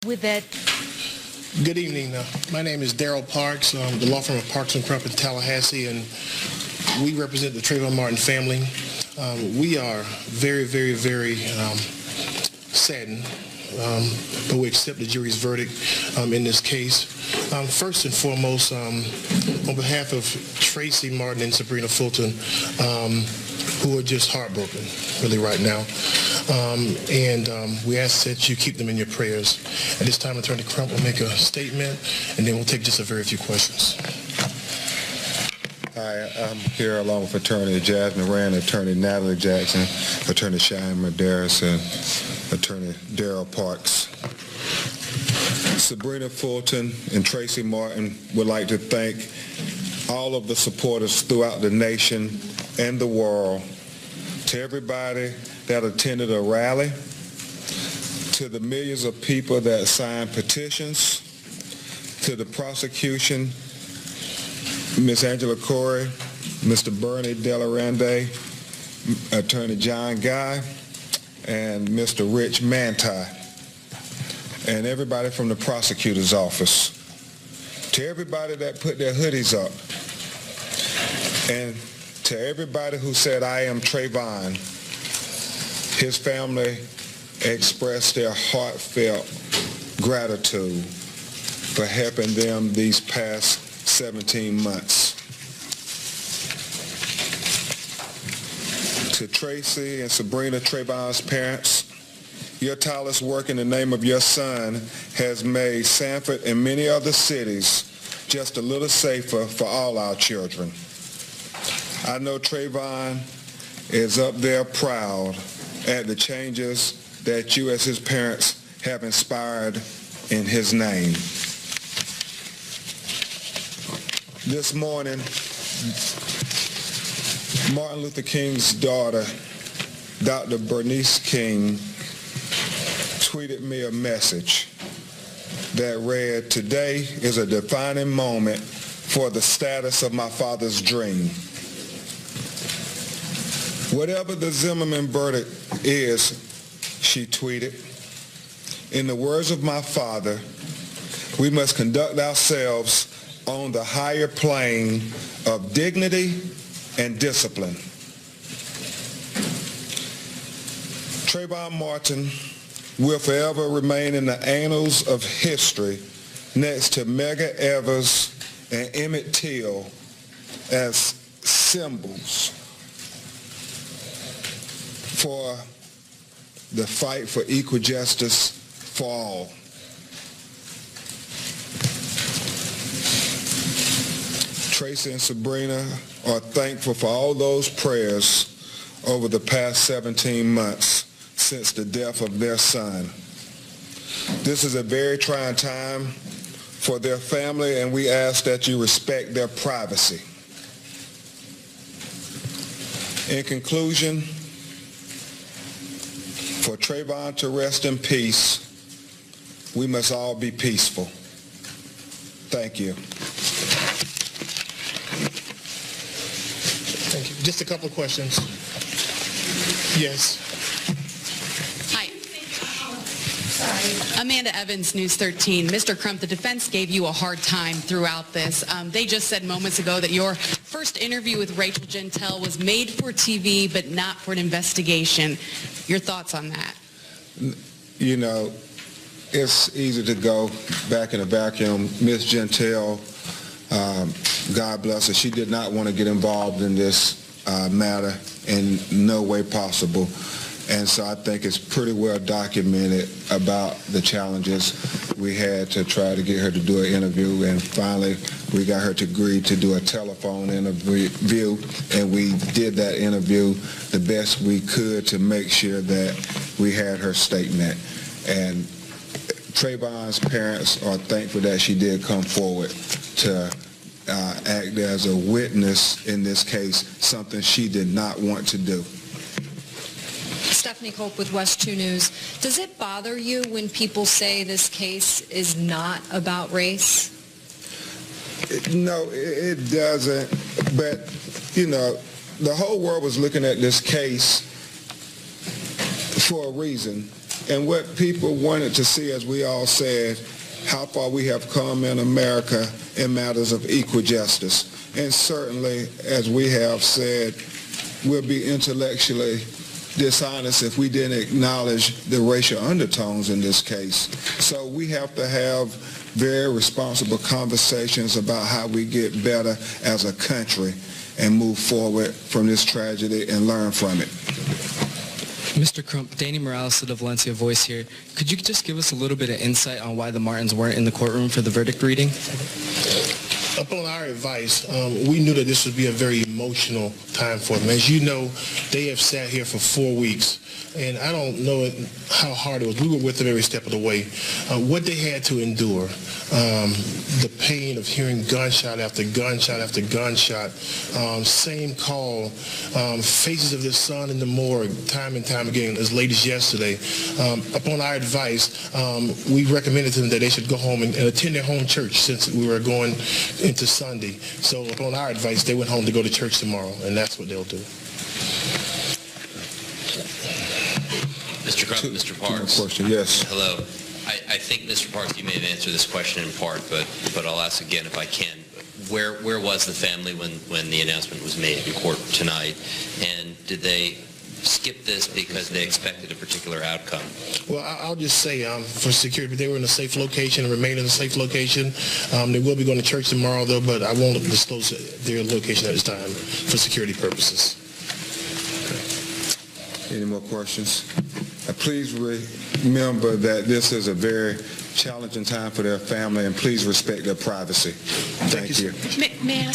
with that. Good evening. My name is Daryl Parks, the law firm of Parks and Crump in Tallahassee, and we represent the Trayvon Martin family. We are very, very, very saddened, but we accept the jury's verdict in this case. First and foremost, on behalf of Tracy Martin and Sabrina Fulton, who are just heartbroken, really, right now. We ask that you keep them in your prayers. At this time, Attorney Crump will make a statement, and then we'll take just a very few questions. Hi, I'm here along with Attorney Jasmine Rand, Attorney Natalie Jackson, Attorney Cheyenne Medeiros, and Attorney Daryl Parks. Sabrina Fulton and Tracy Martin would like to thank all of the supporters throughout the nation and the world, to everybody that attended a rally, to the millions of people that signed petitions, to the prosecution, Ms. Angela Corey, Mr. Bernie Delarande, Attorney John Guy, and Mr. Rich Manti, and everybody from the prosecutor's office, to everybody that put their hoodies up, and to everybody who said, "I am Trayvon." His family expressed their heartfelt gratitude for helping them these past 17 months. To Tracy and Sabrina, Trayvon's parents, your tireless work in the name of your son has made Sanford and many other cities just a little safer for all our children. I know Trayvon is up there proud at the changes that you as his parents have inspired in his name. This morning, Martin Luther King's daughter, Dr. Bernice King, tweeted me a message that read, "Today is a defining moment for the status of my father's dream." Whatever the Zimmerman verdict is, she tweeted, "In the words of my father, we must conduct ourselves on the higher plane of dignity and discipline." Trayvon Martin will forever remain in the annals of history next to Medgar Evers and Emmett Till as symbols for the fight for equal justice for all. Tracy and Sabrina are thankful for all those prayers over the past 17 months since the death of their son. This is a very trying time for their family, and we ask that you respect their privacy. In conclusion, for Trayvon to rest in peace, we must all be peaceful. Thank you. Thank you. Just a couple of questions. Yes. Hi. Amanda Evans, News 13. Mr. Crump, the defense gave you a hard time throughout this. They just said moments ago that your first interview with Rachel Jeantel was made for TV but not for an investigation. Your thoughts on that? You know, it's easy to go back in a vacuum. Ms. Jeantel, God bless her, she did not want to get involved in this matter in no way possible. And so I think it's pretty well documented about the challenges we had to try to get her to do an interview, and finally we got her to agree to do a telephone interview, and we did that interview the best we could to make sure that we had her statement. And Trayvon's parents are thankful that she did come forward to act as a witness in this case, something she did not want to do. Stephanie Cope with West 2 News. Does it bother you when people say this case is not about race? No, it doesn't. But, you know, the whole world was looking at this case for a reason. And what people wanted to see, as we all said, how far we have come in America in matters of equal justice. And certainly, as we have said, we'll be intellectually dishonest if we didn't acknowledge the racial undertones in this case. So we have to have very responsible conversations about how we get better as a country and move forward from this tragedy and learn from it. Mr. Crump, Danny Morales of the Valencia Voice here. Could you just give us a little bit of insight on why the Martins weren't in the courtroom for the verdict reading? Upon our advice, we knew that this would be a very emotional time for them. As you know, they have sat here for 4 weeks, and I don't know how hard it was. We were with them every step of the way. What they had to endure, the pain of hearing gunshot after gunshot after gunshot, same call, faces of their son in the morgue time and time again, as late as yesterday. Upon our advice, we recommended to them that they should go home and attend their home church since we were going into Sunday. So upon our advice, they went home to go to church tomorrow, and that's what they'll do. Mr. Crump, Mr. Parks. Question, yes. Hello. I think, Mr. Parks, you may have answered this question in part, but I'll ask again if I can. Where was the family when the announcement was made in court tonight? And did they skip this because they expected a particular outcome? Well, I'll just say for security, they were in a safe location and remain in a safe location. They will be going to church tomorrow, though, but I won't disclose their location at this time for security purposes. Okay. Any more questions? Please remember that this is a very challenging time for their family, and please respect their privacy. Thank you. May I ask